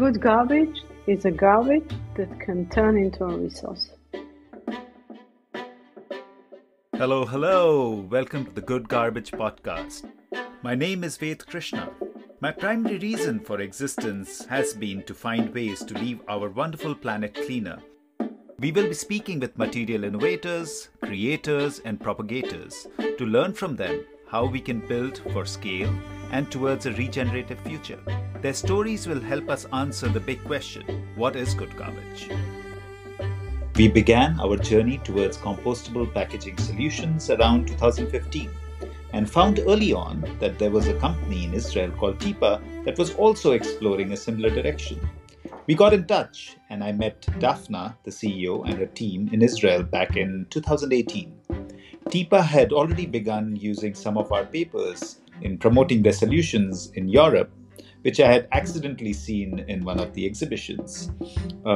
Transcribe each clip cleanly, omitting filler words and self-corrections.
Good garbage is a garbage that can turn into a resource. Hello. Welcome to the Good Garbage Podcast. My name is Ved Krishna. My primary reason for existence has been to find ways to leave our wonderful planet cleaner. We will be speaking with material innovators, creators, and propagators to learn from them how we can build for scale and towards a regenerative future. Their stories will help us answer the big question, what is good garbage? We began our journey towards compostable packaging solutions around 2015 and found early on that there was a company in Israel called TIPA that was also exploring a similar direction. We got in touch and I met Daphna, the CEO, and her team in Israel back in 2018. TIPA had already begun using some of our papers in promoting their solutions in Europe, which I had accidentally seen in one of the exhibitions.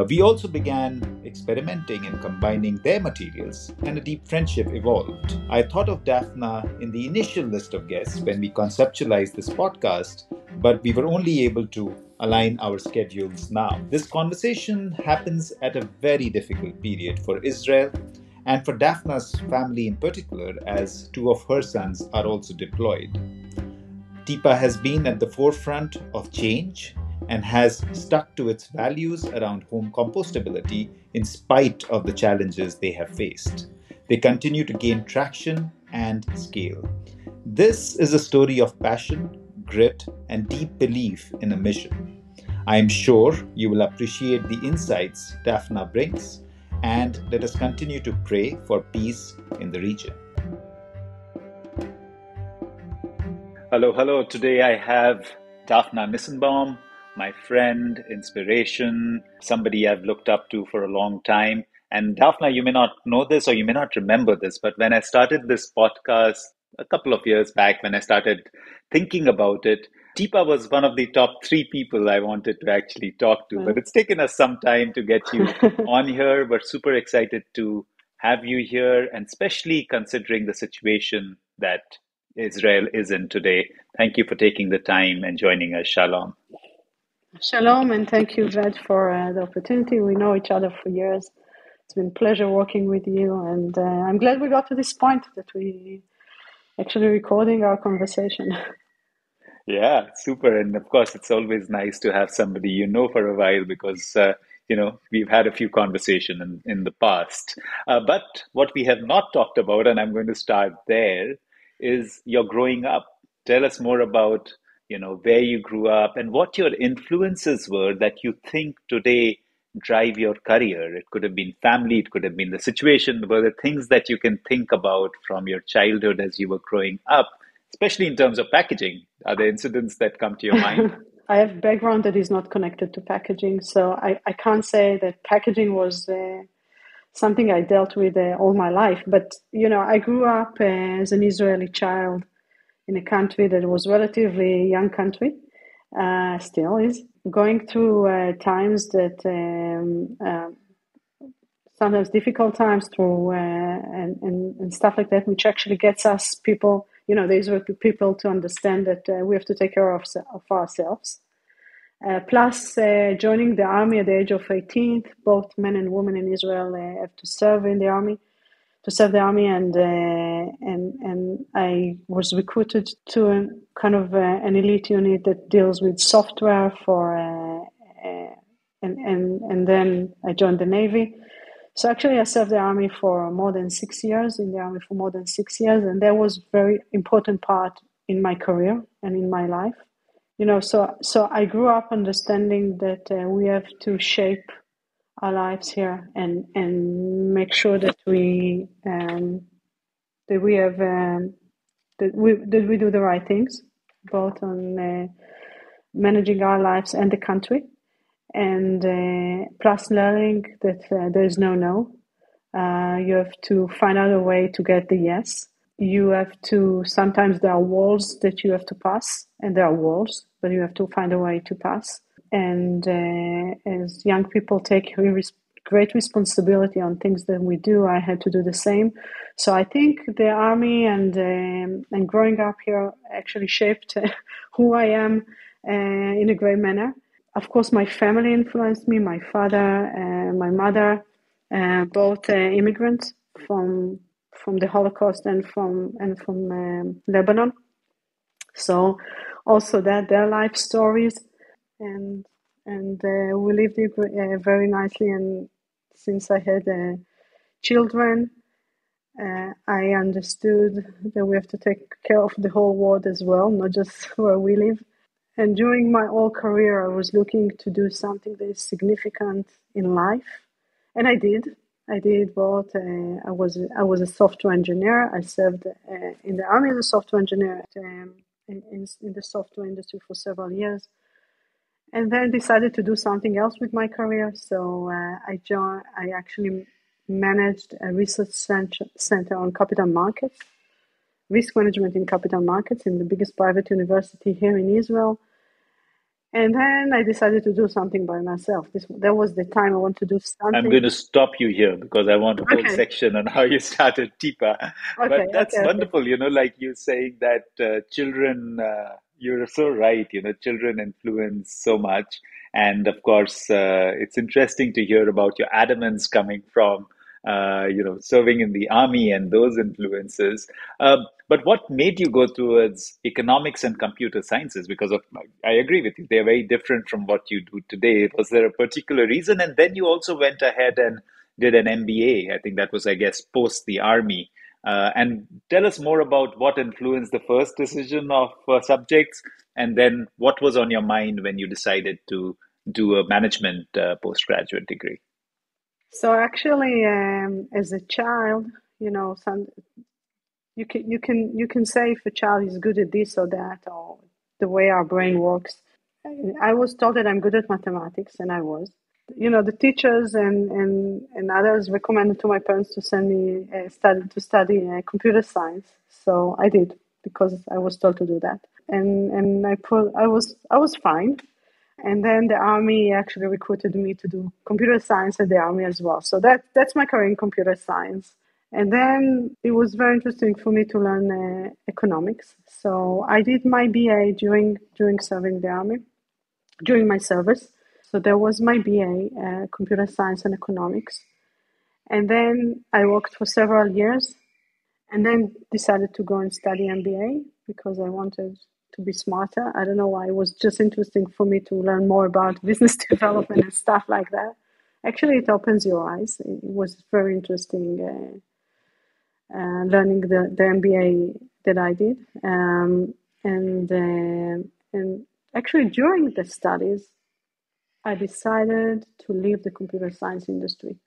We also began experimenting and combining their materials, and a deep friendship evolved. I thought of Daphna in the initial list of guests when we conceptualized this podcast, but we were only able to align our schedules now. This conversation happens at a very difficult period for Israel and for Daphna's family in particular, as two of her sons are also deployed. TIPA has been at the forefront of change and has stuck to its values around home compostability in spite of the challenges they have faced. They continue to gain traction and scale. This is a story of passion, grit, and deep belief in a mission. I am sure you will appreciate the insights Daphna brings, and let us continue to pray for peace in the region. Hello. Today I have Daphna Nissenbaum, my friend, inspiration, somebody I've looked up to for a long time. And Daphna, you may not know this or you may not remember this, but when I started this podcast a couple of years back, when I started thinking about it, TIPA was one of the top 3 people I wanted to actually talk to. But it's taken us some time to get you on here. We're super excited to have you here, and especially considering the situation that Israel is in today. Thank you for taking the time and joining us. Shalom. Shalom, and thank you, Ved, for the opportunity. We know each other for years. It's been a pleasure working with you, and I'm glad we got to this point that we actually recording our conversation. Yeah, super. And of course, it's always nice to have somebody you know for a while because, we've had a few conversations in the past. But what we have not talked about, and I'm going to start there, is your growing up. Tell us more about, where you grew up and what your influences were that you think today drive your career. It could have been family, it could have been the situation, were the things that you can think about from your childhood as you were growing up, especially in terms of packaging. Are there incidents that come to your mind? I have background that is not connected to packaging, so I can't say that packaging was something I dealt with all my life. But, I grew up as an Israeli child in a country that was relatively young country, still is, going through times that sometimes difficult times through and stuff like that, which actually gets us people, the Israeli people, to understand that we have to take care of ourselves. Plus, joining the army at the age of 18, both men and women in Israel have to serve in the army. And I was recruited to an elite unit that deals with software and then I joined the Navy. So actually, I served the army for more than 6 years, and that was a very important part in my career and in my life. So I grew up understanding that we have to shape our lives here and make sure that we have that we do the right things, both on managing our lives and the country, and plus learning that there's no. You have to find out a way to get the yes. You have to, sometimes there are walls that you have to pass, and there are walls, but you have to find a way to pass. And as young people take great responsibility on things that we do, I had to do the same. So I think the army and growing up here actually shaped who I am in a great manner. Of course, my family influenced me. My father and my mother, both immigrants from the Holocaust and from Lebanon. So also that their life stories, and we lived very nicely. And since I had children, I understood that we have to take care of the whole world as well, not just where we live. And during my whole career, I was looking to do something that is significant in life, and I did. I did both. I was a software engineer. I served in the army as a software engineer in the software industry for several years, and then decided to do something else with my career. So I actually managed a research center on capital markets, risk management in capital markets in the biggest private university here in Israel. And then I decided to do something by myself. That was the time I wanted to do I'm something. going to stop you here because I want a whole Okay, section on how you started TIPA. okay, But that's okay, okay. wonderful, like you saying that children, you're so right, children influence so much. And of course, it's interesting to hear about your adamants coming from, serving in the army and those influences. But what made you go towards economics and computer sciences? Because I agree with you, they're very different from what you do today. Was there a particular reason? And then you also went ahead and did an MBA. I think that was, I guess, post the army. And tell us more about what influenced the first decision of subjects, and then what was on your mind when you decided to do a management postgraduate degree. So actually, as a child, some you can say if a child is good at this or that, or the way our brain works. I was told that I'm good at mathematics, and I was. The teachers and others recommended to my parents to send me study computer science. So I did because I was told to do that, and I was fine. And then the army actually recruited me to do computer science at the army as well. So that's my career in computer science. And then it was very interesting for me to learn economics. So I did my BA during serving the army, during my service. So there was my BA, computer science and economics. And then I worked for several years and then decided to go and study MBA because I wanted to be smarter. I don't know why. It was just interesting for me to learn more about business development and stuff like that. Actually, it opens your eyes. It was very interesting learning the MBA that I did. And actually, during the studies, I decided to leave the computer science industry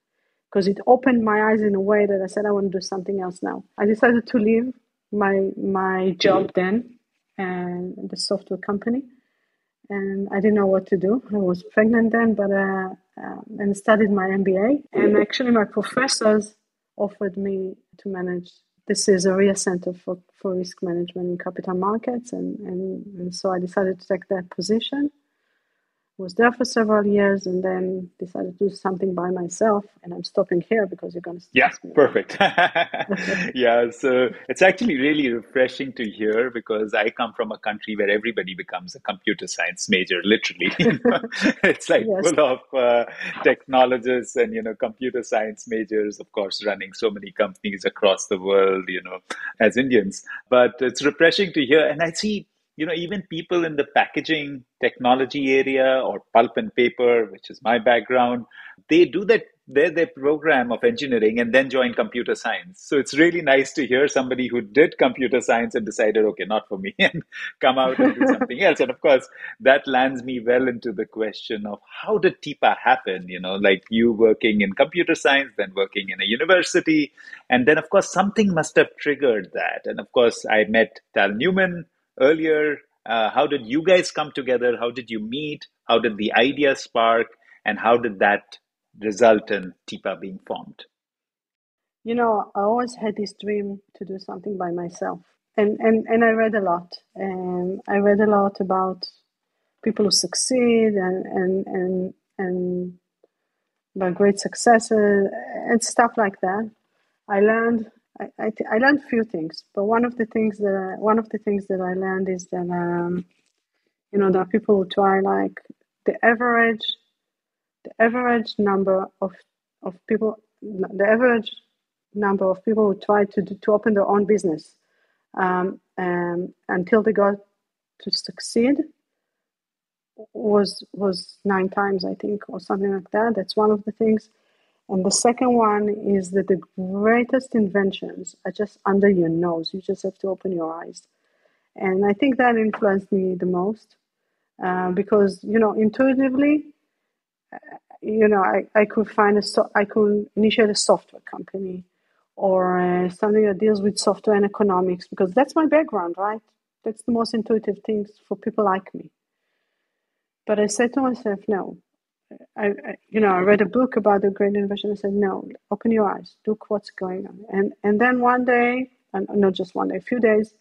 because it opened my eyes in a way that I said I want to do something else now. I decided to leave my job then and the software company, and I didn't know what to do. I was pregnant then, but and studied my MBA. And actually, my professors offered me to manage the Caesarea Center for Risk Management in Capital Markets, and so I decided to take that position. Was there for several years and then decided to do something by myself. And I'm stopping here because you're going to Yeah, ask me again. perfect. Yeah, so it's actually really refreshing to hear because I come from a country where everybody becomes a computer science major, literally. It's like Yes. full of technologists and, computer science majors, of course, running so many companies across the world, as Indians. But it's refreshing to hear. And I see, even people in the packaging technology area or pulp and paper, which is my background, they do that their program of engineering and then join computer science. So it's really nice to hear somebody who did computer science and decided, okay, not for me, and come out and do something else. And of course, that lands me well into the question of how did TIPA happen? Like you working in computer science, then working in a university. And then, of course, something must have triggered that. And of course, I met Tal Newman earlier. How did you guys come together? How did you meet? How did the idea spark? And how did that result in TIPA being formed? I always had this dream to do something by myself. And I read a lot. And I read a lot about people who succeed and about great successes and stuff like that. I learned I learned a few things, but one of the things that I learned is that there are people who try like the average number of people, the average number of people who try to open their own business until they got to succeed was 9 times, I think, or something like that. That's one of the things. And the second one is that the greatest inventions are just under your nose. You just have to open your eyes. And I think that influenced me the most because, intuitively, I could I could initiate a software company or something that deals with software and economics because that's my background, right? That's the most intuitive things for people like me. But I said to myself, no. I read a book about the great innovation. I said, no, open your eyes, look what's going on. And then one day, and not just one day, a few days,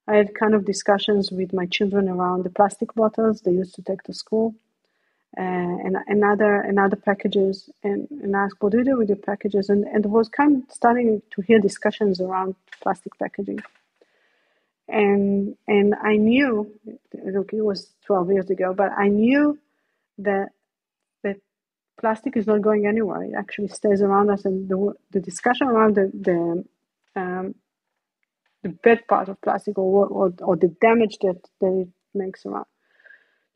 I had kind of discussions with my children around the plastic bottles they used to take to school and other packages. And I asked, what do you do with your packages? And it was kind of starting to hear discussions around plastic packaging. And I knew, look, it was 12 years ago, but I knew that plastic is not going anywhere. It actually stays around us, and the discussion around the bad part of plastic or the damage that it makes around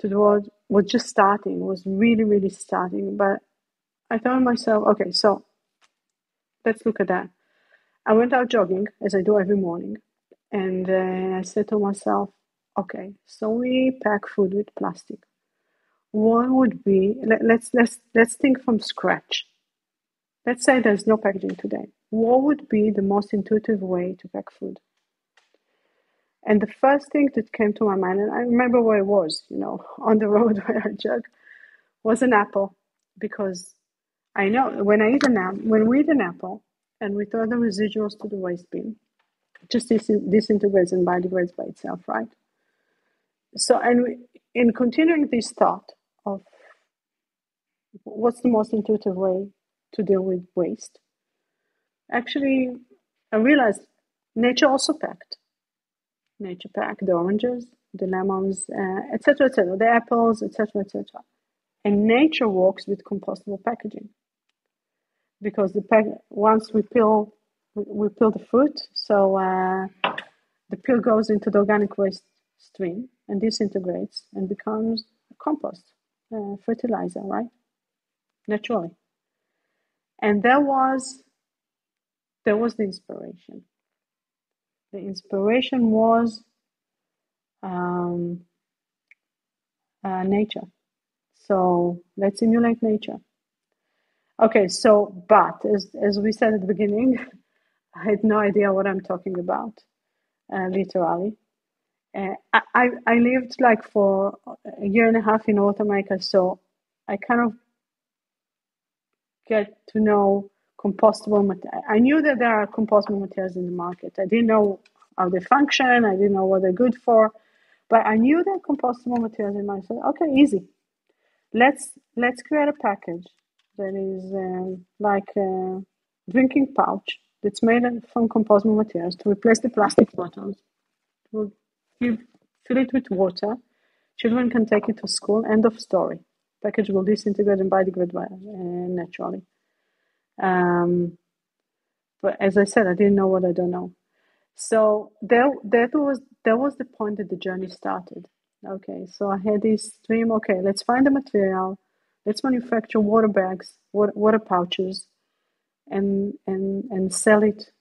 to the world was just starting. It was really, really starting. But I told myself, okay, so let's look at that. I went out jogging, as I do every morning, and I said to myself, okay, so we pack food with plastic. What would be, let's think from scratch. Let's say there's no packaging today. What would be the most intuitive way to pack food? And the first thing that came to my mind, and I remember where it was, on the road where I jog, was an apple. Because I know when we eat an apple and we throw the residuals to the waste bin, it just disintegrates and biodegrades by itself, right? So, in continuing this thought of what's the most intuitive way to deal with waste, actually, I realized nature also packed. Nature packed the oranges, the lemons, etc., the apples, etc., etc. And nature works with compostable packaging because once we peel the fruit, so the peel goes into the organic waste stream and disintegrates and becomes compost, fertilizer, right? Naturally. And there was the inspiration. The inspiration was nature. So let's emulate nature. Okay, so but as we said at the beginning, I had no idea what I'm talking about, literally. I lived like for a year and a half in North America, so I kind of get to know compostable materials. I knew that there are compostable materials in the market. I didn't know how they function. I didn't know what they're good for, but I knew that compostable materials in my mind. So, okay, easy. Let's create a package that is like a drinking pouch that's made from compostable materials to replace the plastic bottles. We'll fill it with water. Children can take it to school. End of story. Package will disintegrate and biodegrade naturally. But as I said, I didn't know what I don't know. So that was the point that the journey started. Okay, so I had this dream. Okay, let's find the material. Let's manufacture water bags, water pouches, and sell it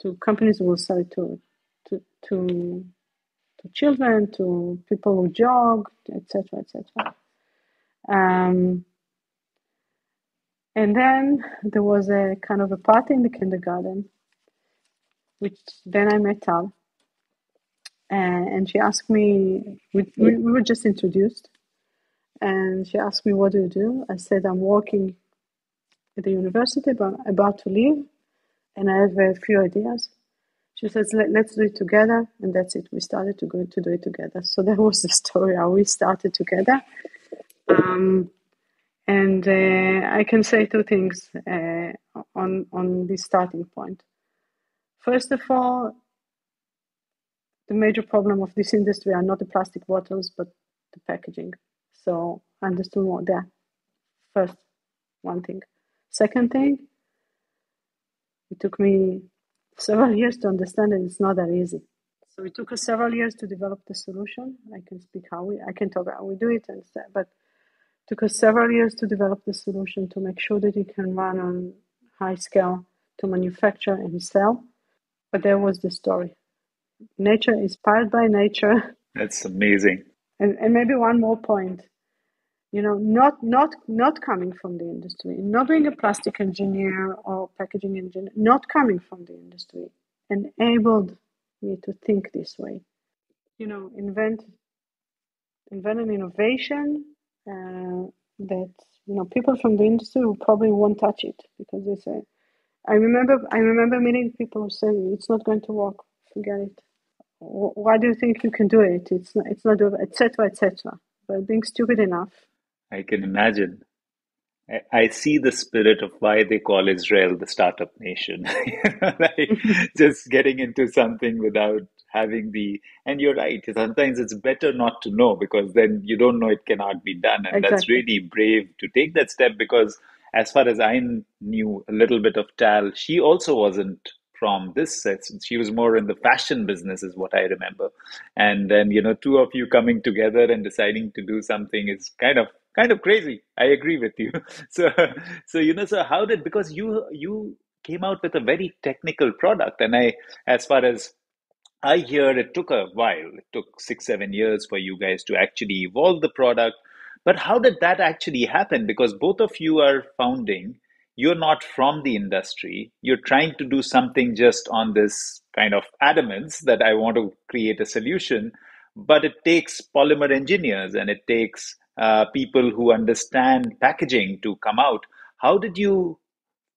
to companies who will sell it to children, to people who jog, etc., etc. And then there was a kind of a party in the kindergarten, which then I met Tal, and she asked me. We were just introduced, and she asked me, "What do you do?" I said, "I'm working at the university, but I'm about to leave, and I have a few ideas." She says, "Let's do it together," and that's it. We started to do it together. So that was the story how we started together. And I can say two things on this starting point. First of all, the major problem of this industry are not the plastic bottles, but the packaging. So I understood what that first one thing. Second thing, it took me several years to understand that it's not that easy. So it took us several years to develop the solution. I can speak I can talk how we do it and stuff, but it took us several years to develop the solution to make sure that it can run on high scale to manufacture and sell. But there was the story. Nature inspired by nature. That's amazing. And maybe one more point, not coming from the industry, not being a plastic engineer or packaging engineer, not coming from the industry, enabled me to think this way. Invent an innovation that people from the industry will probably won't touch it because they say. I remember meeting people who say it's not going to work. Forget it. Why do you think you can do it? It's not doable, etc., etc. But being stupid enough. I can imagine. I see the spirit of why they call Israel the startup nation. Like just getting into something without having and you're right, sometimes it's better not to know because then you don't know it cannot be done. And that's Exactly. really brave to take that step because as far as I knew a little bit of Tal, she also wasn't from this set. She was more in the fashion business, is what I remember. And then, two of you coming together and deciding to do something is kind of crazy. I agree with you. So, so how did, because you came out with a very technical product, and as far as I hear, it took a while. It took 6, 7 years for you guys to actually evolve the product. But how did that actually happen? Because both of you are founding, you're not from the industry. You're trying to do something just on this kind of adamance that I want to create a solution. But it takes polymer engineers and it takes people who understand packaging to come out. How did you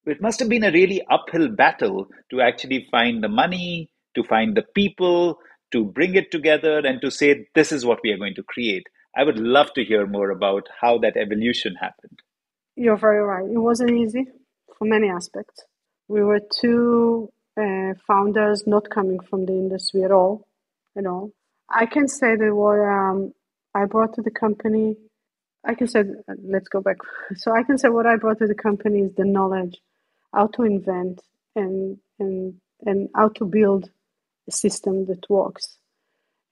It must have been a really uphill battle to actually find the money, to find the people, to bring it together and to say, this is what we are going to create. I would love to hear more about how that evolution happened. You're very right. It wasn't easy for many aspects. We were two founders not coming from the industry at all. I can say that what I brought to the company. I can say, let's go back. So I can say what I brought to the company is the knowledge, how to invent and how to build a system that works,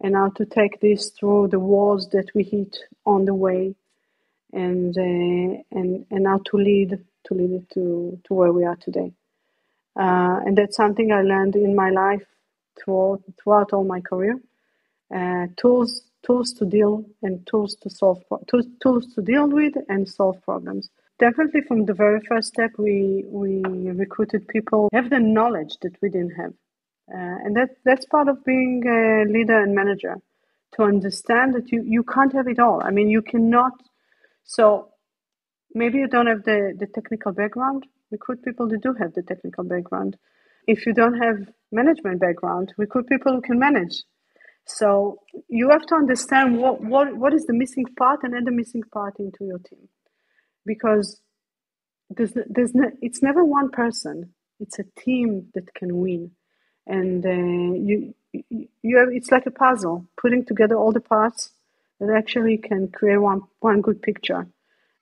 and how to take this through the walls that we hit on the way, and how to lead it to where we are today. And that's something I learned in my life throughout all my career. Tools to deal and tools to solve tools to deal with and solve problems. Definitely from the very first step, we recruited people who have the knowledge that we didn't have, and that's part of being a leader and manager, to understand that you can't have it all. I mean, you cannot. So maybe you don't have the technical background. Recruit people who do have the technical background. If you don't have management background, recruit people who can manage. So you have to understand what is the missing part and add the missing part into your team, because it's never one person. It's a team that can win, and you have, it's like a puzzle, putting together all the parts that actually can create one good picture,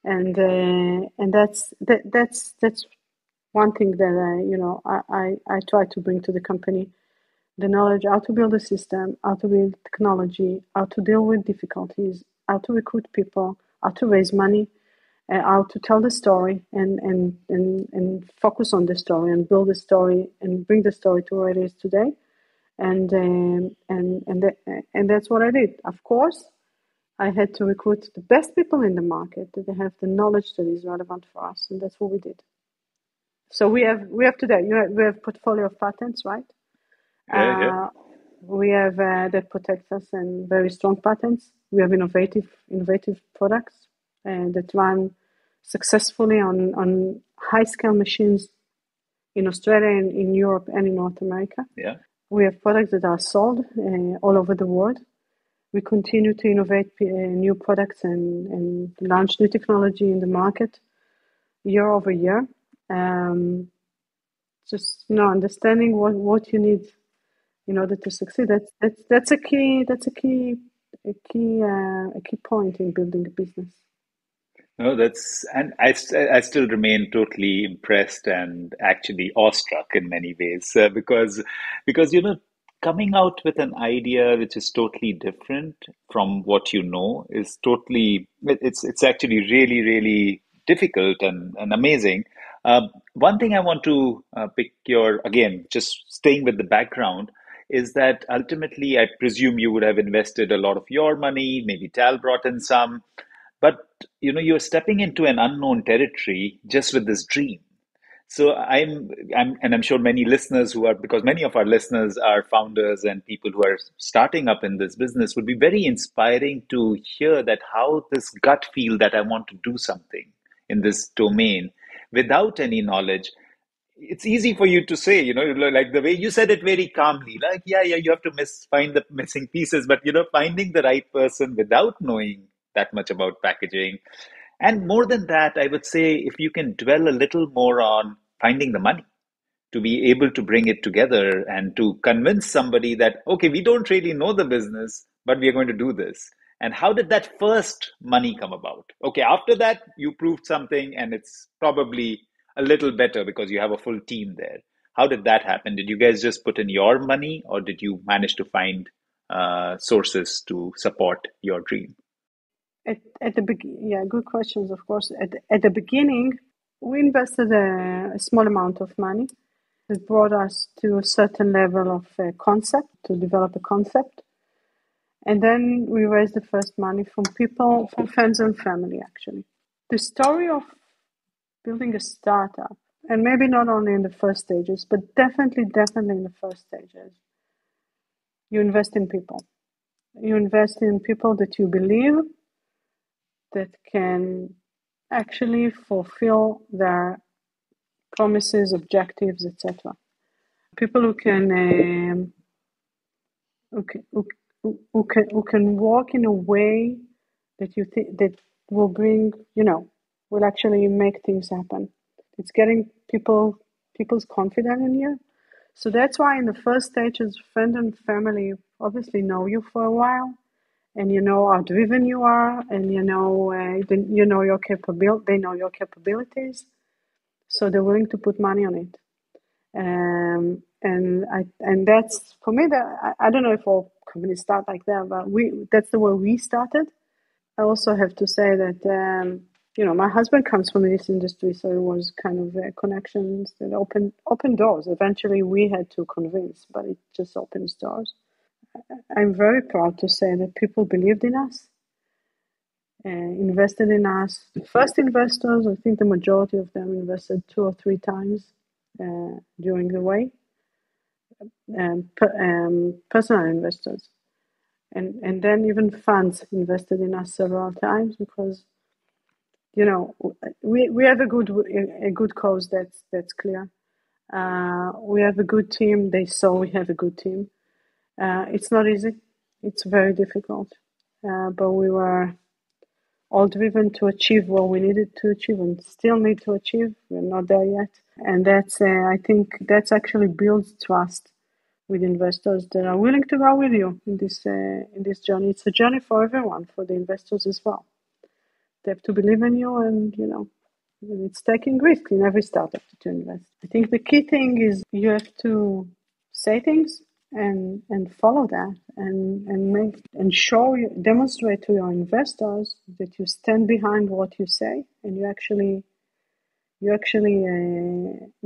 and that's one thing that I try to bring to the company. The knowledge how to build a system, how to build technology, how to deal with difficulties, how to recruit people, how to raise money, how to tell the story and focus on the story and build the story and bring the story to where it is today. And that's what I did. Of course, I had to recruit the best people in the market that they have the knowledge that is relevant for us, and that's what we did. So we have today. We have portfolio of patents, right? Yeah, yeah. We have that protects us and very strong patents. We have innovative products that run successfully on high scale machines in Australia and in Europe and in North America. Yeah. We have products that are sold all over the world. We continue to innovate new products and launch new technology in the market year over year. Just understanding what you need in order to succeed. That's a key a key point in building a business. No, and I still remain totally impressed and actually awestruck in many ways because coming out with an idea which is totally different from what you know is it's actually really really difficult and amazing. One thing I want to pick your again just staying with the background is that ultimately I presume you would have invested a lot of your money, maybe Tal brought in some, but you're stepping into an unknown territory just with this dream. So and I'm sure many listeners who are, because many of our listeners are founders and people who are starting up in this business, would be very inspiring to hear that how this gut feel that I want to do something in this domain without any knowledge. It's easy for you to say, like the way you said it very calmly, like, yeah, you have to find the missing pieces, but, finding the right person without knowing that much about packaging. And more than that, I would say if you can dwell a little more on finding the money to be able to bring it together and to convince somebody that, okay, we don't really know the business, but we are going to do this. And how did that first money come about? Okay, after that, you proved something and it's probably a little better because you have a full team there. How did that happen? Did you guys just put in your money or did you manage to find sources to support your dream? At the yeah, good questions, of course. At the beginning, we invested a small amount of money. It brought us to a certain level of concept, to develop a concept. And then we raised the first money from people, from friends and family, actually. The story of building a startup, and maybe not only in the first stages, but definitely in the first stages, you invest in people. You invest in people that you believe that can actually fulfill their promises, objectives, etc. People who can, who can walk in a way that you think that will bring, will actually make things happen. It's getting people's confidence in you. So that's why in the first stages, friends and family obviously know you for a while, and you know how driven you are, and you know your They know your capabilities, so they're willing to put money on it. And that's for me. That I don't know if all companies start like that, but that's the way we started. I also have to say that my husband comes from this industry, so it was kind of connections that open doors. Eventually, we had to convince, but it just opens doors. I'm very proud to say that people believed in us, invested in us. The first investors, I think the majority of them invested 2 or 3 times during the way. Personal investors, and then even funds invested in us several times because we have a good cause, that's clear. We have a good team. They saw we have a good team. It's not easy. It's very difficult, but we were all driven to achieve what we needed to achieve and still need to achieve. We're not there yet, and I think that's actually builds trust with investors that are willing to go with you in this journey. It's a journey for everyone, for the investors as well. They have to believe in you, and it's taking risk in every startup to invest. I think the key thing is you have to say things and follow that and demonstrate to your investors that you stand behind what you say, and you actually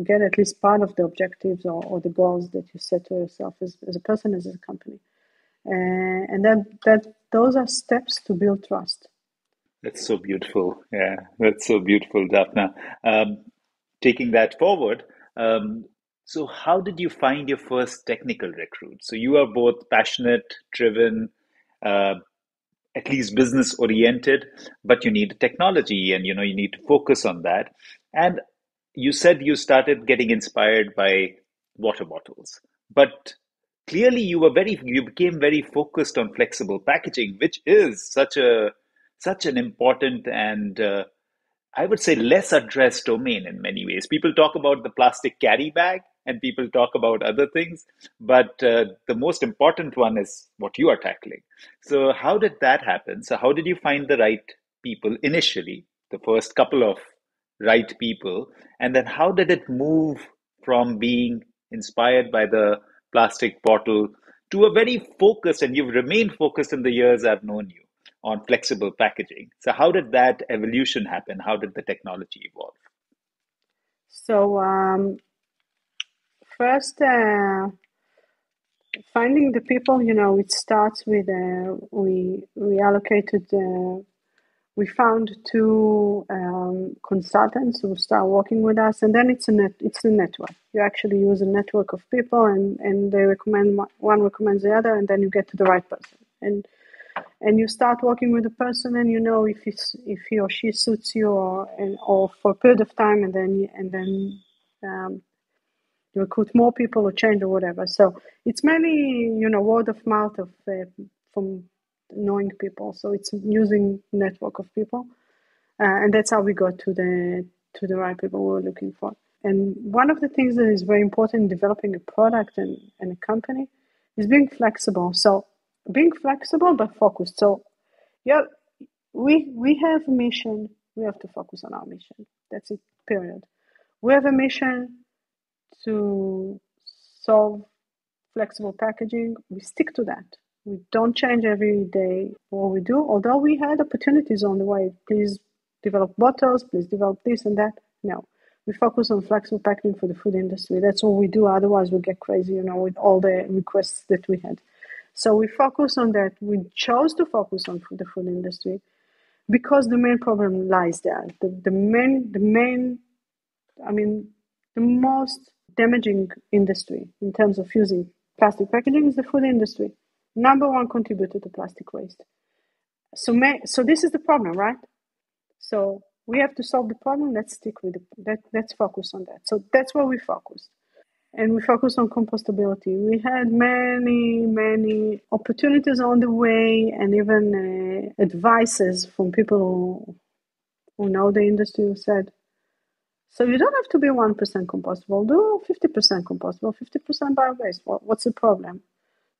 get at least part of the objectives or the goals that you set to yourself as a person, as a company. And that those are steps to build trust. That's so beautiful. Yeah, that's so beautiful, Daphna. Taking that forward, so how did you find your first technical recruit? So you are both passionate, driven, uh, at least business oriented, but you need technology and you need to focus on that. And you said you started getting inspired by water bottles, but clearly you became very focused on flexible packaging, which is such an important and I would say less addressed domain in many ways. People talk about the plastic carry bag, and people talk about other things. But the most important one is what you are tackling. So, how did that happen? So, how did you find the right people initially, the first couple of right people? And then, how did it move from being inspired by the plastic bottle to a very focused, and you've remained focused in the years I've known you on flexible packaging? So, how did that evolution happen? How did the technology evolve? So first, finding the people, it starts with we allocated. We found two consultants who start working with us, and then it's a network. You actually use a network of people, and they recommend one recommends the other, and then you get to the right person. And you start working with the person, and you know if he or she suits you, or for a period of time, and then um, you recruit more people or change or whatever. So it's mainly word of mouth from knowing people. So it's using network of people, and that's how we got to the right people we were looking for. And one of the things that is very important in developing a product and a company is being flexible. So being flexible but focused. So yeah, we have a mission. We have to focus on our mission. That's it. Period. We have a mission to solve flexible packaging. We stick to that. We don't change every day what we do, although we had opportunities on the way. Please develop bottles, please develop this and that. No. We focus on flexible packaging for the food industry. That's all we do. Otherwise, we get crazy, with all the requests that we had. So we focus on that. We chose to focus on the food industry because the main problem lies there. I mean, the most damaging industry in terms of using plastic packaging is the food industry. Number one contributor to plastic waste. So this is the problem, right? So we have to solve the problem. Let's stick with that. Let's focus on that. So that's where we focused. And we focus on compostability. We had many opportunities on the way, and even advices from people who know the industry who said, so you don't have to be 1% compostable. Do 50% compostable, 50% bio-based. What's the problem?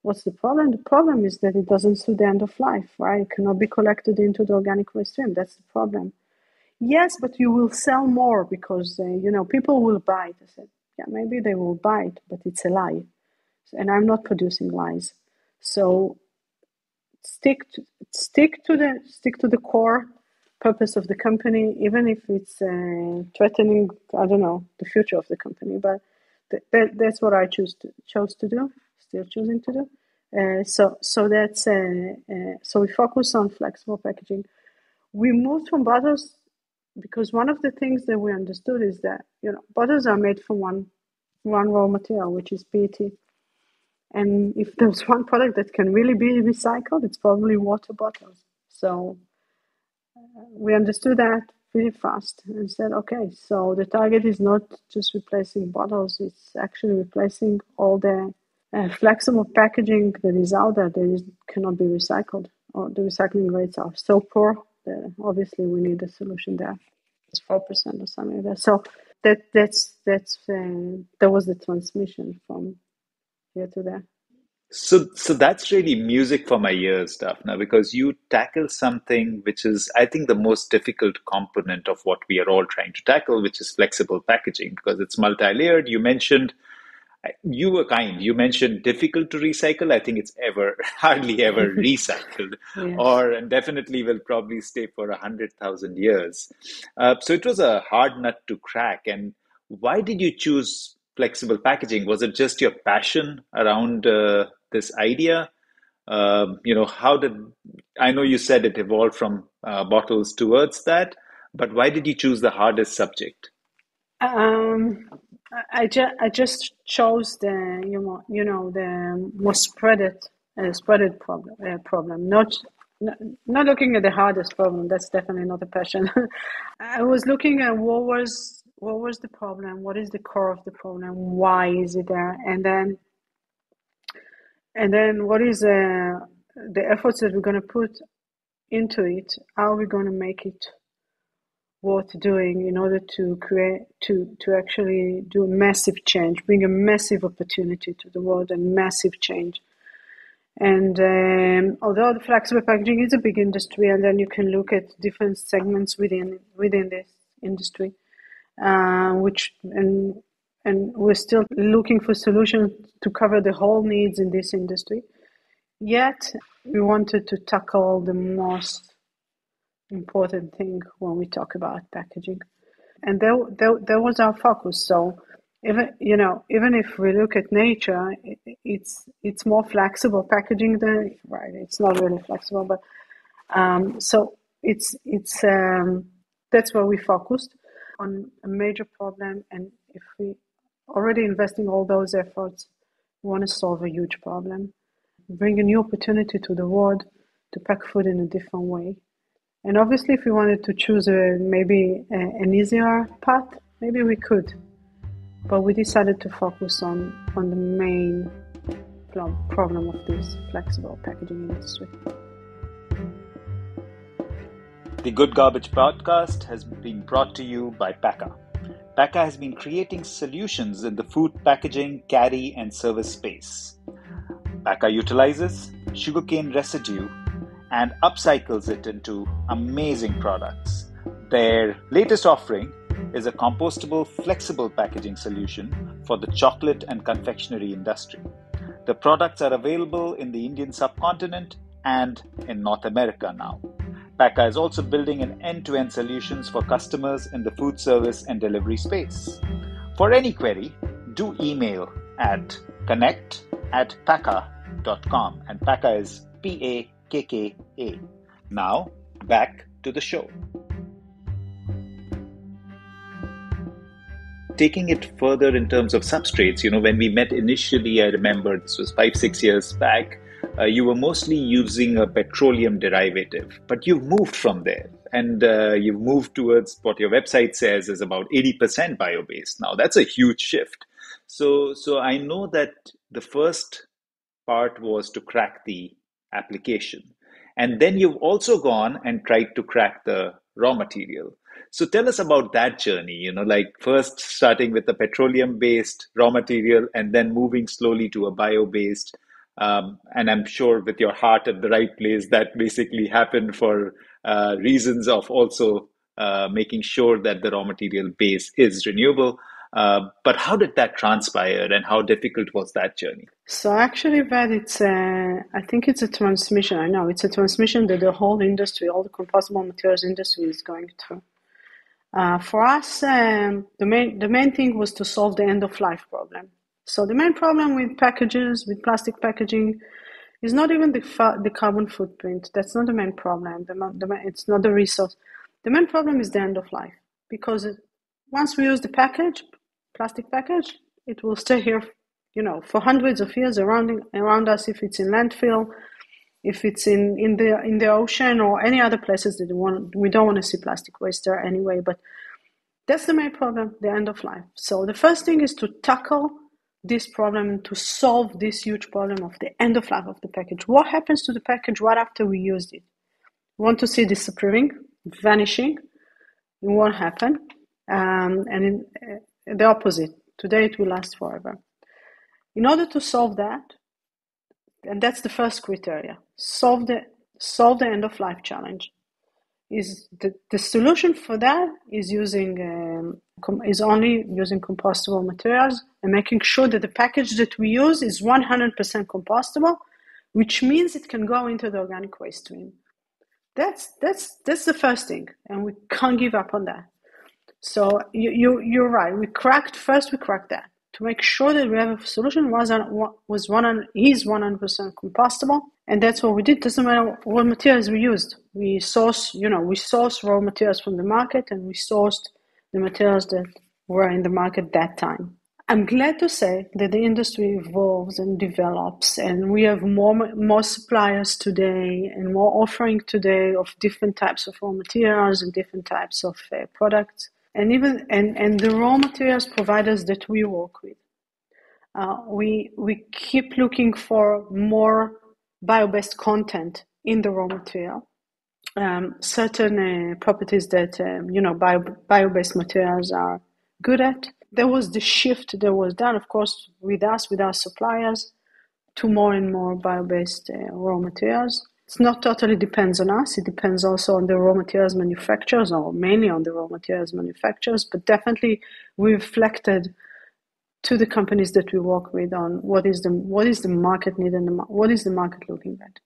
What's the problem? The problem is that it doesn't suit the end of life, right? It cannot be collected into the organic waste stream. That's the problem. Yes, but you will sell more because, people will buy it. I said, yeah, maybe they will buy it, but it's a lie. And I'm not producing lies. So stick to the core purpose of the company, even if it's threatening, I don't know, the future of the company. But that's what I chose to do, still choosing to do. So we focus on flexible packaging. We moved from bottles because one of the things that we understood is that bottles are made from one raw material, which is PET. And if there's one product that can really be recycled, it's probably water bottles. So we understood that really fast and said, okay, so the target is not just replacing bottles, it's actually replacing all the flexible packaging that is out there that cannot be recycled, or the recycling rates are so poor that obviously we need a solution there. It's 4% or something like that. So that was the transmission from here to there. So that's really music for my ears, Daphna, because you tackle something which is, I think, the most difficult component of what we are all trying to tackle, which is flexible packaging, because it's multi-layered. You were kind. You mentioned difficult to recycle. I think it's hardly ever recycled, Yes. and definitely will probably stay for 100,000 years. So it was a hard nut to crack. And why did you choose flexible packaging? Was it just your passion around this idea? How did I know you said it evolved from bottles towards that, but why did you choose the hardest subject? Um, I just chose the the most spreaded problem, not looking at the hardest problem. That's definitely not a passion. I was looking at what was the problem, what is the core of the problem, why is it there, and then what is the efforts that we're going to put into it. How are we going to make it worth doing in order to actually do a massive change, bring a massive opportunity to the world and massive change. And although the flexible packaging is a big industry, and then you can look at different segments within this industry, and we're still looking for solutions to cover the whole needs in this industry. Yet we wanted to tackle the most important thing when we talk about packaging, and there was our focus. So even if we look at nature, it's more flexible packaging than right. It's not really flexible, but so it's that's where we focused on a major problem. And if we already investing all those efforts, we want to solve a huge problem, bring a new opportunity to the world to pack food in a different way. And obviously, if we wanted to choose maybe an easier path, maybe we could. But we decided to focus on the main problem of this flexible packaging industry. The Good Garbage podcast has been brought to you by Pakka. Pakka has been creating solutions in the food packaging, carry, and service space. Pakka utilizes sugarcane residue and upcycles it into amazing products. Their latest offering is a compostable, flexible packaging solution for the chocolate and confectionery industry. The products are available in the Indian subcontinent and in North America now. Pakka is also building an end-to-end solutions for customers in the food service and delivery space. For any query, do email at connect@pakka.com, and Pakka is PAKKA. Now, back to the show. Taking it further in terms of substrates, when we met initially, I remember this was 5-6 years back, you were mostly using a petroleum derivative, but you've moved from there and you've moved towards what your website says is about 80% bio-based. Now, that's a huge shift. So I know that the first part was to crack the application. And then you've also gone and tried to crack the raw material. So tell us about that journey, like first starting with the petroleum-based raw material and then moving slowly to a bio-based. And I'm sure with your heart at the right place, that basically happened for reasons of also making sure that the raw material base is renewable. But how did that transpire and how difficult was that journey? So actually, I think it's a transmission. I know it's a transmission that the whole industry, all the compostable materials industry is going through. For us, the main thing was to solve the end of life problem. So the main problem with packages, with plastic packaging, is not even the carbon footprint. That's not the main problem. It's not the resource. The main problem is the end of life, because once we use the plastic package, it will stay here, for hundreds of years around us. If it's in landfill, if it's in the ocean or any other places that we don't want to see plastic waste there anyway. But that's the main problem, the end of life. So the first thing is to tackle this problem, to solve this huge problem of the end of life of the package. What happens to the package right after we used it? We want to see it disappearing, vanishing. It won't happen. And the opposite. Today it will last forever. In order to solve that, and that's the first criteria, solve the end of life challenge. Is the solution for that is only using compostable materials and making sure that the package that we use is 100% compostable, which means it can go into the organic waste stream. That's the first thing, and we can't give up on that. So you're right. We cracked that to make sure that we have a solution is 100% compostable, and that's what we did. Doesn't matter what materials we used. We sourced raw materials from the market, and we sourced the materials that were in the market that time. I'm glad to say that the industry evolves and develops, and we have more suppliers today and more offering today of different types of raw materials and different types of products. And even and the raw materials providers that we work with, we keep looking for more bio-based content in the raw material. certain properties that bio-based materials are good at. There was the shift that was done, of course, with us, with our suppliers, to more and more bio-based raw materials. It's not totally depends on us. It depends also on the raw materials manufacturers, or mainly on the raw materials manufacturers. But definitely, we reflected to the companies that we work with on what is the market need and what is the market looking at.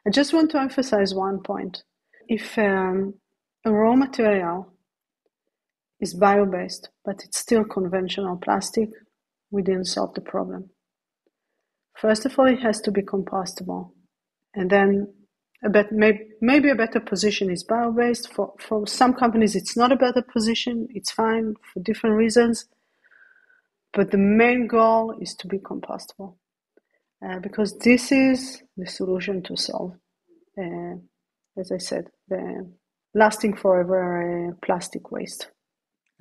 I just want to emphasize one point. If a raw material is bio-based, but it's still conventional plastic, we didn't solve the problem. First of all, it has to be compostable. And then maybe a better position is bio-based. For some companies, it's not a better position. It's fine for different reasons. But the main goal is to be compostable. Because this is the solution to solve, as I said, the lasting forever plastic waste.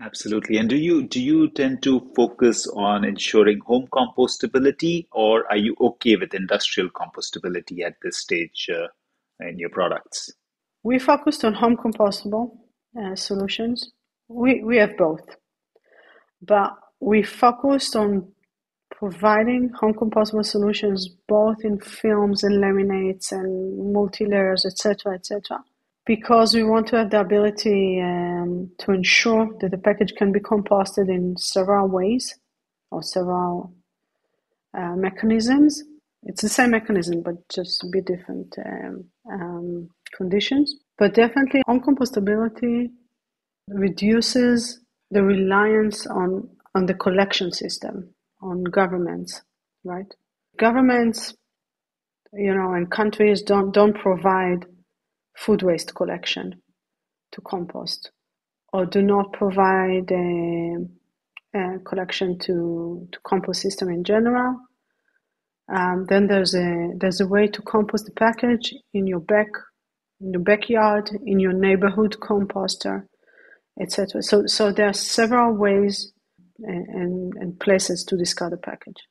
Absolutely. And do you tend to focus on ensuring home compostability, or are you okay with industrial compostability at this stage in your products? We focused on home compostable solutions. We have both, but we focused on providing home compostable solutions both in films and laminates and multi-layers, etc., because we want to have the ability to ensure that the package can be composted in several ways or several mechanisms. It's the same mechanism, but just a bit different conditions. But definitely, home compostability reduces the reliance on the collection system, on governments, right? Governments, and countries don't provide food waste collection to compost, or do not provide a collection to compost system in general. Then there's a way to compost the package in your backyard, in your neighborhood composter, etc. So there are several ways and places to discard a package.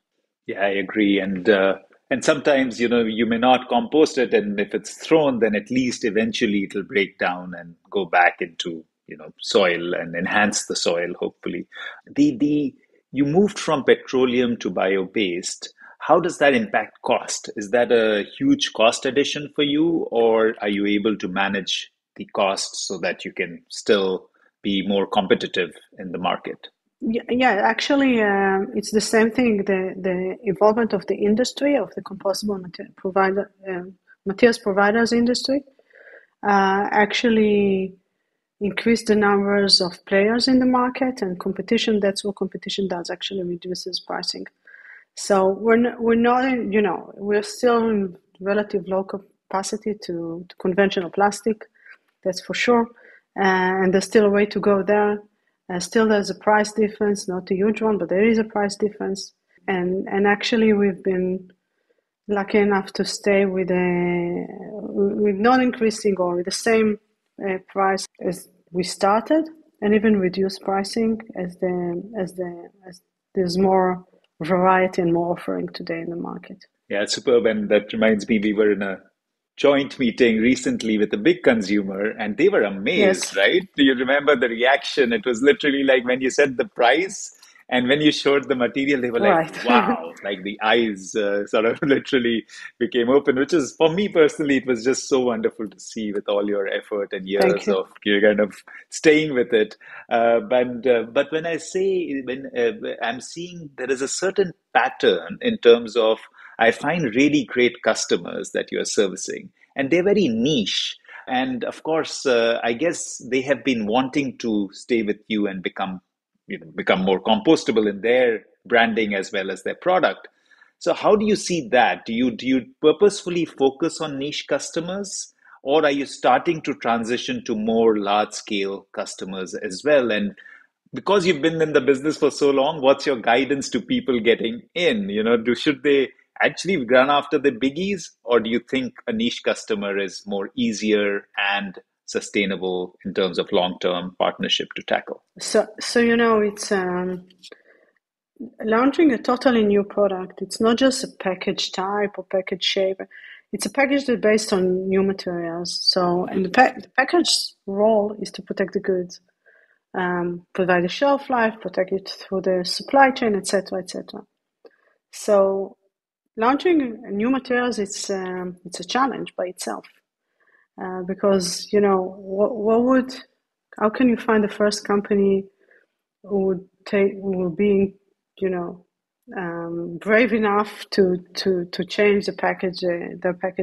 Yeah, I agree. And sometimes, you may not compost it, and if it's thrown, then at least eventually it'll break down and go back into, soil and enhance the soil, hopefully. You moved from petroleum to bio-based. How does that impact cost? Is that a huge cost addition for you, or are you able to manage the costs so that you can still be more competitive in the market? Yeah, actually, it's the same thing. The involvement of the industry, of the compostable materials providers industry, actually increase the numbers of players in the market and competition. That's what competition does. Actually, reduces pricing. So we're still in relative low capacity to conventional plastic. That's for sure, and there's still a way to go there. Still, there's a price difference, not a huge one, but there is a price difference. And actually, we've been lucky enough to stay with not increasing or with the same price as we started, and even reduce pricing as there's more variety and more offering today in the market. Yeah, superb. And that reminds me, we were in a joint meeting recently with a big consumer, and they were amazed, Yes, right? Do you remember the reaction? It was literally like when you said the price and when you showed the material, they were like, right. wow, like the eyes sort of literally became open, which is, for me personally, it was just so wonderful to see with all your effort and Thank years you. of you kind of staying with it. But when I say, when I'm seeing there is a certain pattern in terms of, I find really great customers that you are servicing, and they're very niche. And of course, I guess they have been wanting to stay with you and become more compostable in their branding as well as their product. So how do you see that? Do you purposefully focus on niche customers, or are you starting to transition to more large scale customers as well? And because you've been in the business for so long, what's your guidance to people getting in? Should they actually run after the biggies, or do you think a niche customer is more easier and sustainable in terms of long-term partnership to tackle? So it's launching a totally new product. It's not just a package type or package shape. it's a package that's based on new materials. So, and the package's role is to protect the goods, provide a shelf life, protect it through the supply chain, etc., etc. So, launching new materials, it's a challenge by itself, because how can you find the first company who would be, brave enough to change their package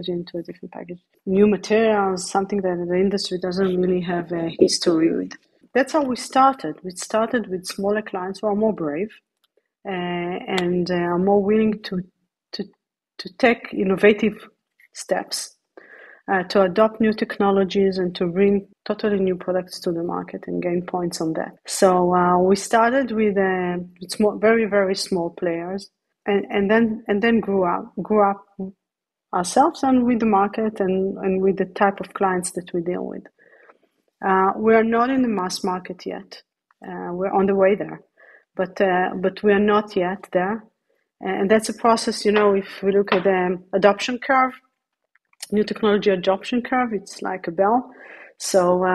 into a different package. New materials, something that the industry doesn't really have a history with. That's how we started. We started with smaller clients who are more brave, and are more willing to take innovative steps, to adopt new technologies and to bring totally new products to the market and gain points on that. So we started with very, very small players, and then grew up ourselves and with the market and with the type of clients that we deal with. We are not in the mass market yet. We're on the way there, but we are not yet there. And that's a process, if we look at the adoption curve, new technology adoption curve, it's like a bell. So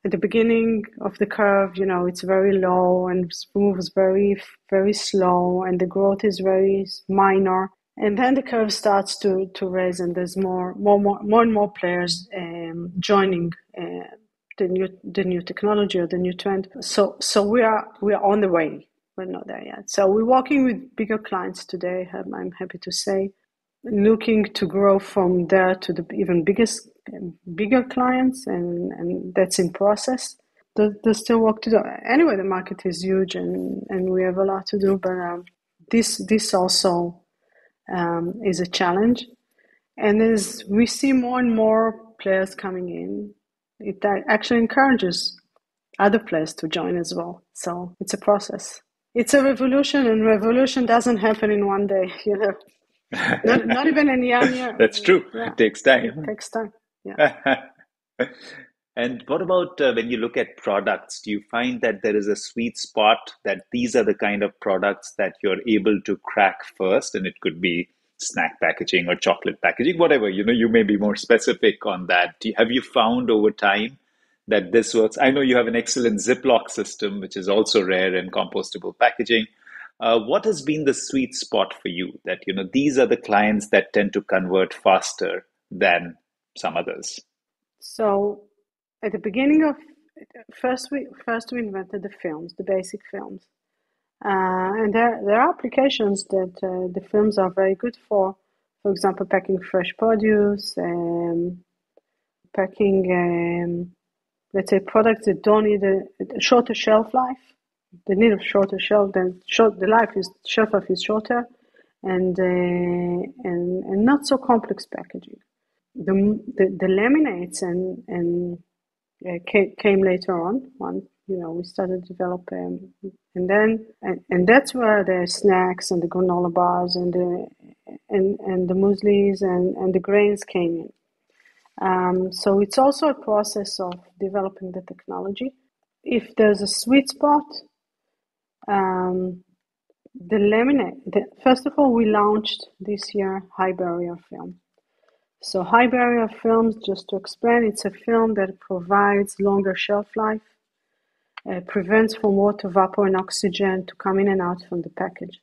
at the beginning of the curve, it's very low and moves very, very slow, and the growth is very minor. And then the curve starts to raise, and there's more and more players joining the new technology or the new trend. So we are on the way. We're not there yet. So we're working with bigger clients today. I'm happy to say, looking to grow from there to the even bigger clients, and that's in process. There's still work to do. Anyway, the market is huge, and we have a lot to do. But this also is a challenge. And as we see more and more players coming in, it actually encourages other players to join as well. So it's a process. It's a revolution, and revolution doesn't happen in one day, Not even in 1 year. That's true. Yeah. It takes time. It takes time. Yeah. And what about when you look at products? Do you find that there is a sweet spot, that these are the kind of products that you're able to crack first? And it could be snack packaging or chocolate packaging, whatever, you may be more specific on that. Have you found over time that this works? I know you have an excellent Ziploc system, which is also rare in compostable packaging. What has been the sweet spot for you, that, these are the clients that tend to convert faster than some others? So at the beginning of first we invented the films, the basic films, and there are applications that the films are very good for. For example, packing fresh produce, packing, let's say, products that don't need a shorter shelf life. They need a shorter shelf. Shelf life is shorter, and not so complex packaging. The laminates and came later on. We started developing, and that's where the snacks and the granola bars and the mueslis and the grains came in. So it's also a process of developing the technology. If there's a sweet spot, the laminate. First of all, we launched this year high barrier film. So high barrier films, just to explain, it's a film that provides longer shelf life, prevents from water, vapor, and oxygen to come in and out from the package.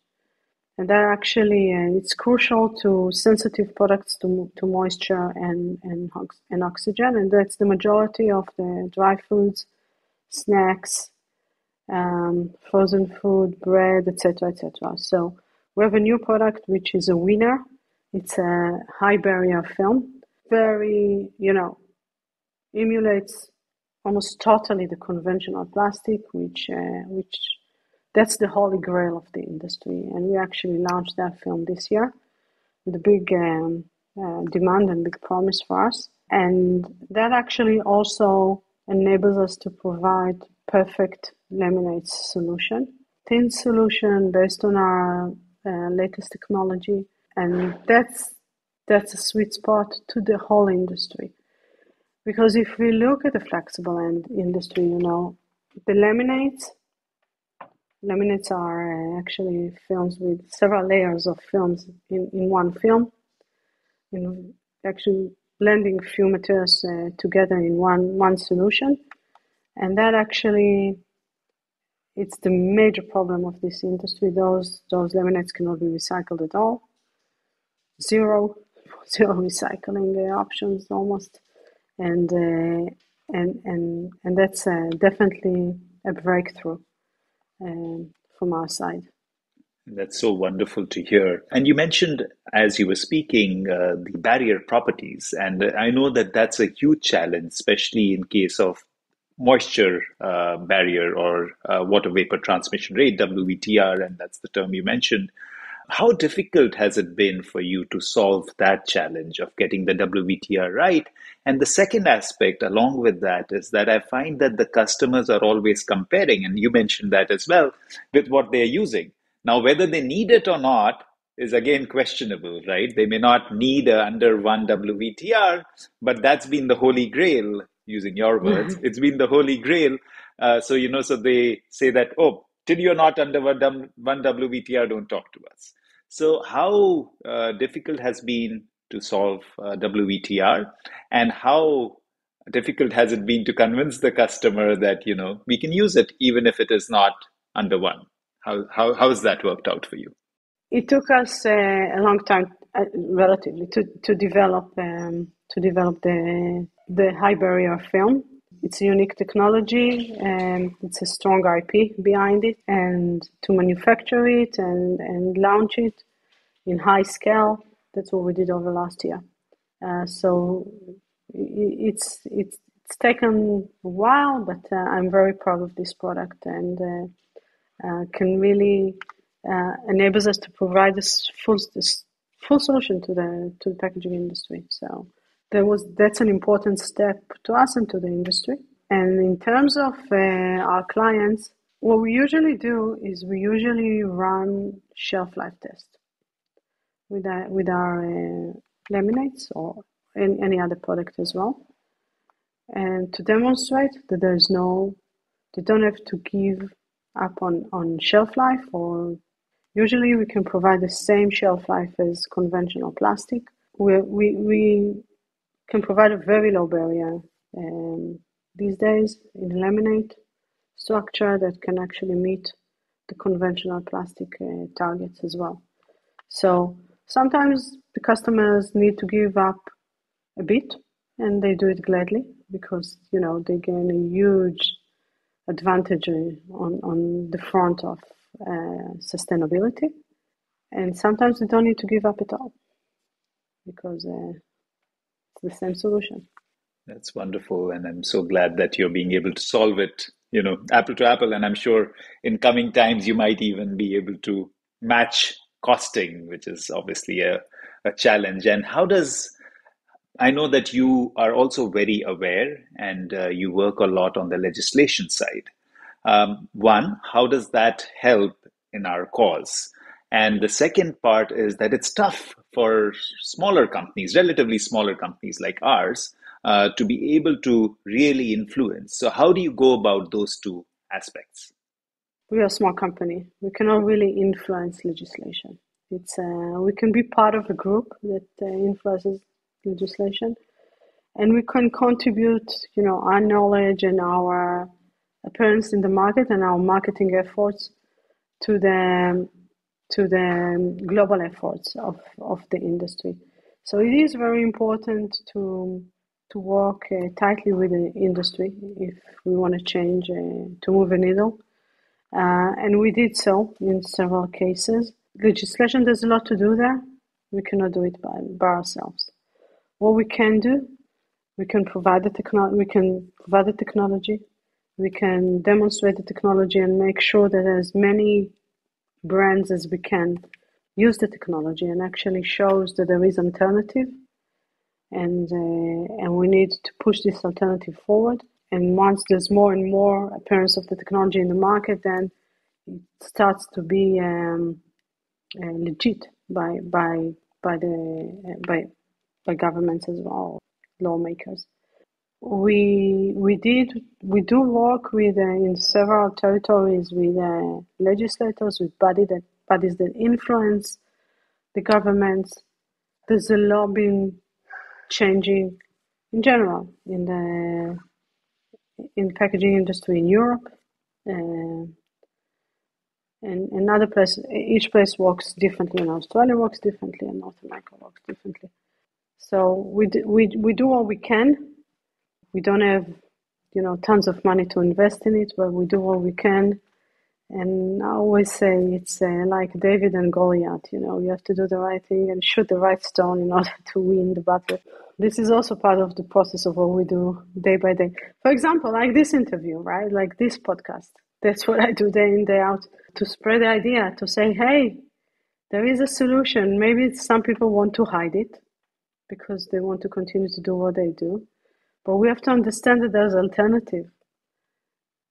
And that actually, it's crucial to sensitive products to moisture and oxygen, and that's the majority of the dry foods, snacks, frozen food, bread, etc., etc. So we have a new product which is a winner. It's a high barrier film, very, emulates almost totally the conventional plastic, which that's the holy grail of the industry. And we actually launched that film this year with a big demand and big promise for us. And that actually also enables us to provide perfect laminates solution, thin solution based on our latest technology. And that's a sweet spot to the whole industry. Because if we look at the flexible end industry, the laminates are actually films with several layers of films in one film. actually blending a few materials together in one solution. And that actually, it's the major problem of this industry. Those laminates cannot be recycled at all. Zero recycling options almost, and that's definitely a breakthrough from our side. That's so wonderful to hear. And you mentioned, as you were speaking, the barrier properties. And I know that that's a huge challenge, especially in case of moisture barrier or water vapor transmission rate, WVTR, and that's the term you mentioned. How difficult has it been for you to solve that challenge of getting the WVTR right? And the second aspect along with that is that I find that the customers are always comparing, and you mentioned that as well, with what they're using. Now, whether they need it or not is again questionable, right? They may not need a under one WVTR, but that's been the holy grail, using your words. It's been the holy grail. So they say that, oh, till you're not under one WVTR, don't talk to us. So, how difficult has been to solve WVTR, and how difficult has it been to convince the customer that we can use it even if it is not under one? How has that worked out for you? It took us a long time, relatively, to develop the high barrier film. It's a unique technology, and it's a strong IP behind it, and to manufacture it and launch it in high scale, that's what we did over last year. So it's taken a while, but I'm very proud of this product, and can really enables us to provide this full solution to the packaging industry. So that's an important step to us and to the industry. And in terms of our clients, what we usually do is we usually run shelf life tests with our laminates or any other product as well, and to demonstrate that they don't have to give up on shelf life, or usually we can provide the same shelf life as conventional plastic. We can provide a very low barrier these days in laminate structure that can actually meet the conventional plastic targets as well. So sometimes the customers need to give up a bit, and they do it gladly because they gain a huge advantage on the front of sustainability. And sometimes they don't need to give up at all because it's the same solution. That's wonderful, and I'm so glad that you're being able to solve it, apple to apple. And I'm sure in coming times you might even be able to match costing, which is obviously a challenge. And I know that you are also very aware, and you work a lot on the legislation side. One, how does that help in our cause? And the second part is that it's tough for smaller companies, relatively smaller companies like ours, to be able to really influence. So, how do you go about those two aspects? We are a small company. We cannot really influence legislation. We can be part of a group that influences legislation, and we can contribute, our knowledge and our appearance in the market and our marketing efforts to the global efforts of the industry. So it is very important to work tightly with the industry if we want to change, to move a needle. And we did so in several cases. Legislation does a lot to do there. We cannot do it by ourselves. What we can do, we can provide the technology. We can demonstrate the technology and make sure that as many brands as we can use the technology and actually shows that there is alternative, and we need to push this alternative forward. And once there's more and more appearance of the technology in the market, then it starts to be legit by governments as well, lawmakers. We do work with in several territories with legislators, with bodies that influence the governments. There's a lobbying changing in general in packaging industry in Europe, and other places. Each place works differently. In Australia works differently, and North America works differently. So we do what we can. We don't have tons of money to invest in it, but we do what we can. And I always say it's like David and Goliath. You have to do the right thing and shoot the right stone in order to win the battle. This is also part of the process of what we do day by day. For example, like this interview, right? Like this podcast. That's what I do day in, day out, to spread the idea, to say, hey, there is a solution. Maybe some people want to hide it because they want to continue to do what they do. But we have to understand that there's alternative.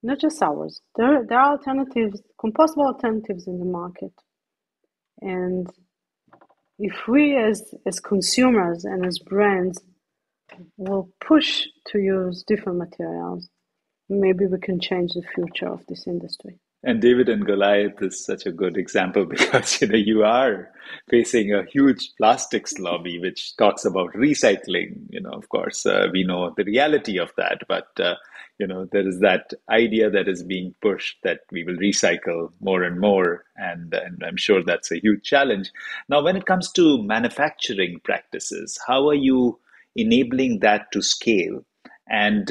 Not just ours. There are alternatives, compostable alternatives in the market. And if we as consumers and as brands will push to use different materials, maybe we can change the future of this industry. And David and Goliath is such a good example because you are facing a huge plastics lobby which talks about recycling. Of course, we know the reality of that, but there is that idea that is being pushed that we will recycle more and more, and I'm sure that's a huge challenge. Now, when it comes to manufacturing practices, how are you enabling that to scale? And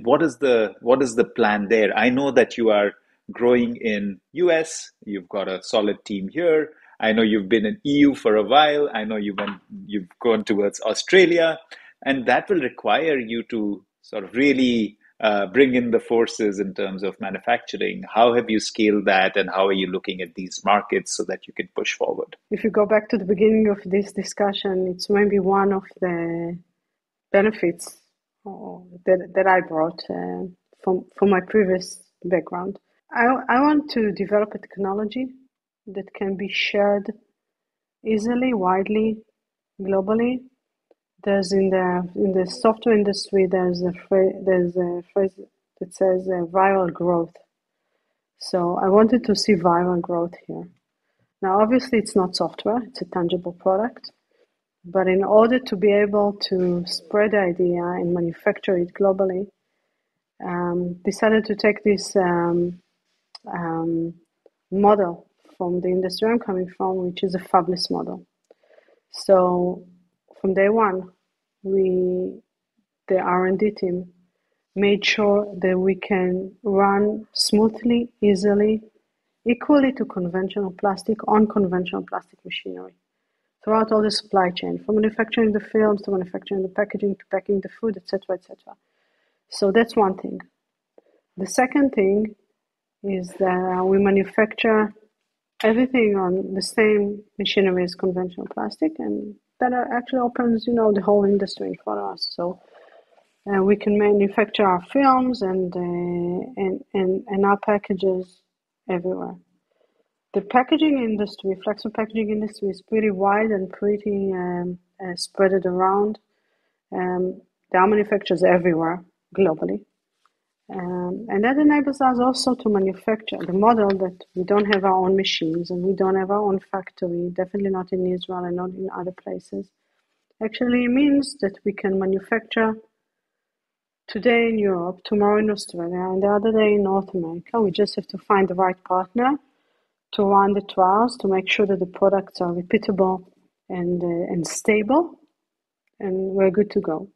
what is the plan there? I know that you are growing in US. You've got a solid team here. I know you've been in EU for a while. I know you've gone towards Australia, and that will require you to sort of really bring in the forces in terms of manufacturing. How have you scaled that, and how are you looking at these markets so that you can push forward? If you go back to the beginning of this discussion, it's maybe one of the benefits that I brought from my previous background. I want to develop a technology that can be shared easily, widely, globally. There's in the software industry there's a phrase that says viral growth. So I wanted to see viral growth here. Now, obviously, it's not software; it's a tangible product. But in order to be able to spread the idea and manufacture it globally, decided to take this model from the industry I'm coming from, which is a fabless model. So from day one, the R&D team, made sure that we can run smoothly, easily, equally to conventional plastic on conventional plastic machinery throughout all the supply chain, from manufacturing the films to manufacturing the packaging to packing the food, etc., etc. So that's one thing. The second thing is that we manufacture everything on the same machinery as conventional plastic, and that actually opens, the whole industry in front of us. So we can manufacture our films and our packages everywhere. The packaging industry, flexible packaging industry, is pretty wide and pretty spread around. There are manufacturers everywhere globally. And that enables us also to manufacture the model that we don't have our own machines and we don't have our own factory, definitely not in Israel and not in other places. Actually means that we can manufacture today in Europe, tomorrow in Australia, and the other day in North America. We just have to find the right partner to run the trials to make sure that the products are repeatable and stable, and we're good to go.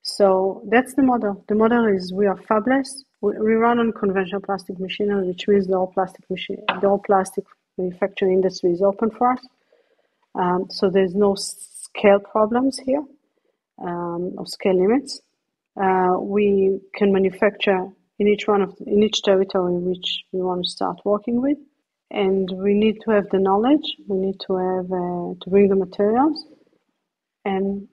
So that's the model. The model is we are fabless. We run on conventional plastic machinery, which means the whole plastic manufacturing industry is open for us. So there's no scale problems here, or scale limits. We can manufacture in each territory which we want to start working with, and we need to have the knowledge. We need to have to bring the materials, and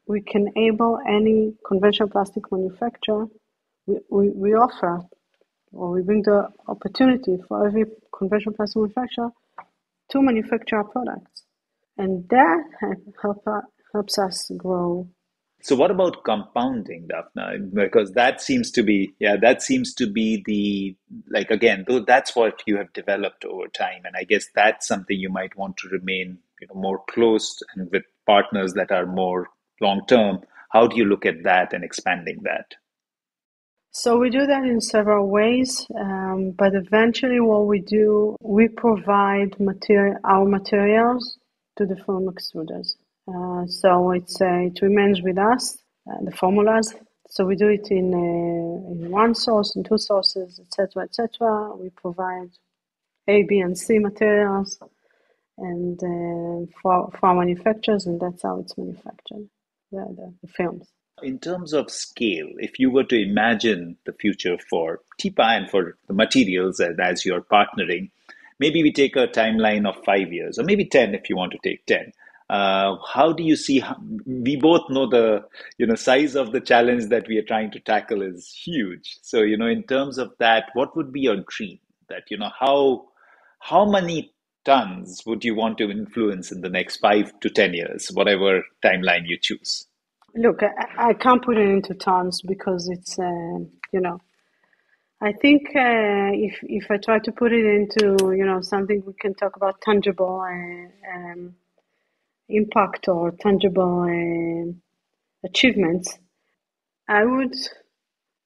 we can enable any conventional plastic manufacturer. We offer, or we bring the opportunity for every conventional plastic manufacturer to manufacture our products, and that helps us grow. So what about compounding, Daphna? Because that seems to be the, like, again, though that's what you have developed over time. And I guess that's something you might want to remain, more close and with partners that are more long term? How do you look at that and expanding that? So we do that in several ways, but eventually what we do, we provide our materials to the foam extruders. So it remains with us, the formulas. So we do it in one source, in two sources, etc., etc. We provide A, B, and C materials, and for our manufacturers, and that's how it's manufactured, the films. In terms of scale, if you were to imagine the future for TIPA and for the materials as you're partnering, maybe we take a timeline of 5 years, or maybe 10 if you want to take 10. How do you see? We both know the size of the challenge that we are trying to tackle is huge. So in terms of that, what would be your dream? That how many tons would you want to influence in the next 5 to 10 years, whatever timeline you choose? Look, I can't put it into tons because it's, I think if I try to put it into, something we can talk about tangible impact or tangible achievements, I would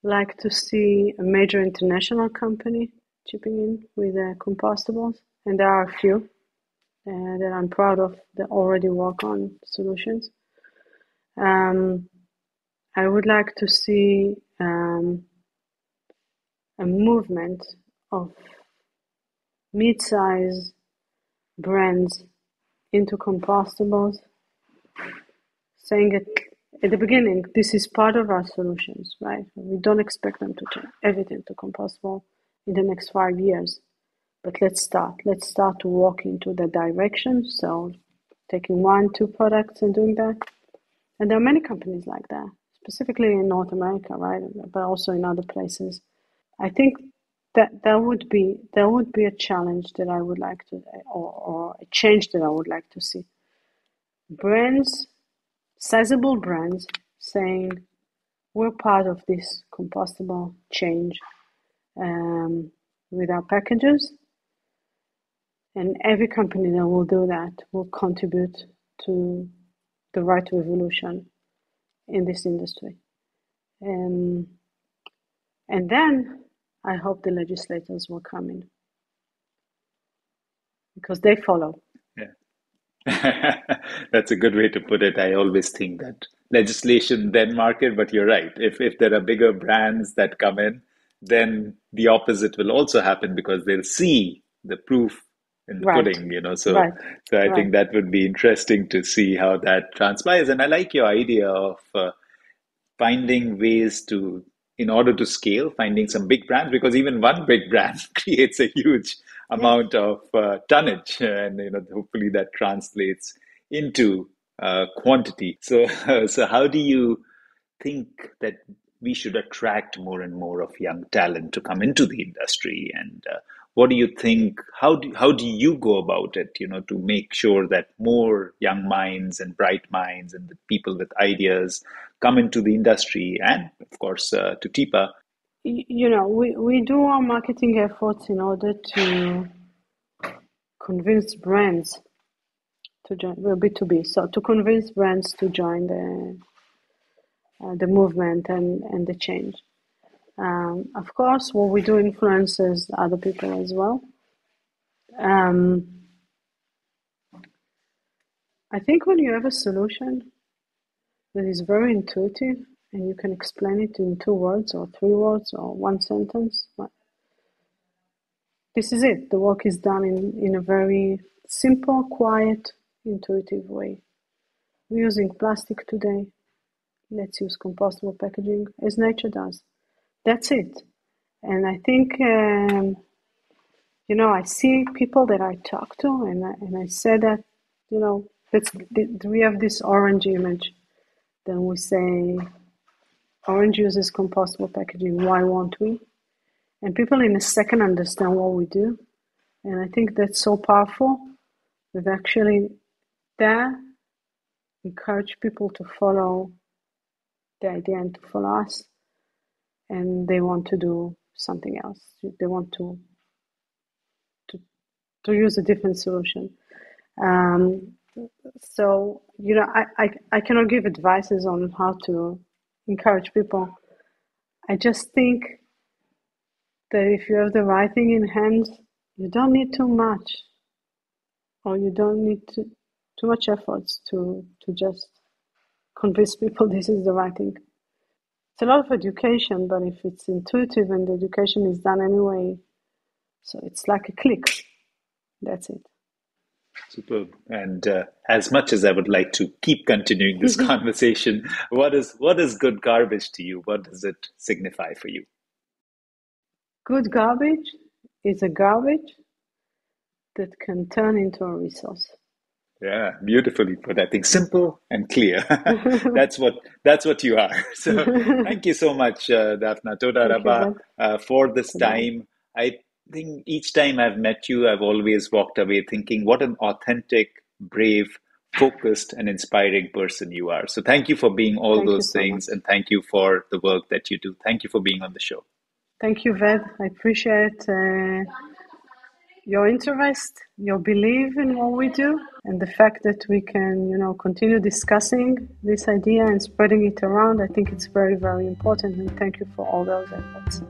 like to see a major international company chipping in with compostables, and there are a few that I'm proud of that already work on solutions. I would like to see a movement of mid-size brands into compostables, saying at the beginning, this is part of our solutions, right? We don't expect them to turn everything to compostable in the next 5 years, but let's start. Let's start to walk into the direction. So taking 1, 2 products and doing that. And there are many companies like that, specifically in North America, right? But also in other places. I think that would be a challenge that I would like to, or a change that I would like to see. Brands, sizable brands, saying we're part of this compostable change with our packages, and every company that will do that will contribute to the right revolution in this industry. And then I hope the legislators will come in because they follow. Yeah. That's a good way to put it. I always think that legislation then market, but you're right. If there are bigger brands that come in, then the opposite will also happen because they'll see the proof in the Right, pudding. So right, so I right. think that would be interesting to see how that transpires. And I like your idea of finding ways to, in order to scale, finding some big brands, because even one big brand creates a huge Yeah. amount of tonnage, and hopefully that translates into quantity. So so how do you think that we should attract more and more of young talent to come into the industry? And what do you think? How do you go about it? To make sure that more young minds and bright minds and the people with ideas come into the industry, and of course to TIPA. We do our marketing efforts in order to convince brands to join. We're B2B, so to convince brands to join the movement and the change. Of course, what we do influences other people as well. I think when you have a solution that is very intuitive and you can explain it in 2 words or 3 words or 1 sentence, this is it. The work is done in a very simple, quiet, intuitive way. We're using plastic today. Let's use compostable packaging as nature does. That's it. And I think, I see people that I talk to, and I say that, we have this orange image. Then we say, orange uses compostable packaging. Why won't we? And people in a second understand what we do. And I think that's so powerful that actually that encourage people to follow the idea and to follow us. And they want to do something else. They want to use a different solution. So, I cannot give advices on how to encourage people. I just think that if you have the right thing in hand, you don't need too much, or you don't need too much efforts to just convince people this is the right thing. It's a lot of education, but if it's intuitive and the education is done anyway, so it's like a click. That's it. Superb. And as much as I would like to keep continuing this conversation, what is good garbage to you? What does it signify for you? Good garbage is a garbage that can turn into a resource. Yeah, beautifully put. I think simple and clear. That's what you are. So thank you so much, Daphna. Toda Thank you, Rabba, Ved. for this Goodbye. time. I think each time I've met you, I've always walked away thinking what an authentic, brave, focused, and inspiring person you are. So thank you for being all Thank you those so things, much. and thank you for the work that you do. Thank you for being on the show. Thank you, Ved. I appreciate your interest, your belief in what we do, and the fact that we can, continue discussing this idea and spreading it around. I think it's very, very important, and thank you for all those efforts.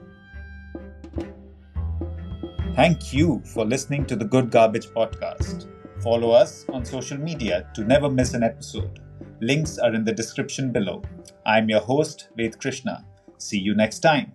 Thank you for listening to the Good Garbage podcast. Follow us on social media to never miss an episode. Links are in the description below. I'm your host, Ved Krishna. See you next time.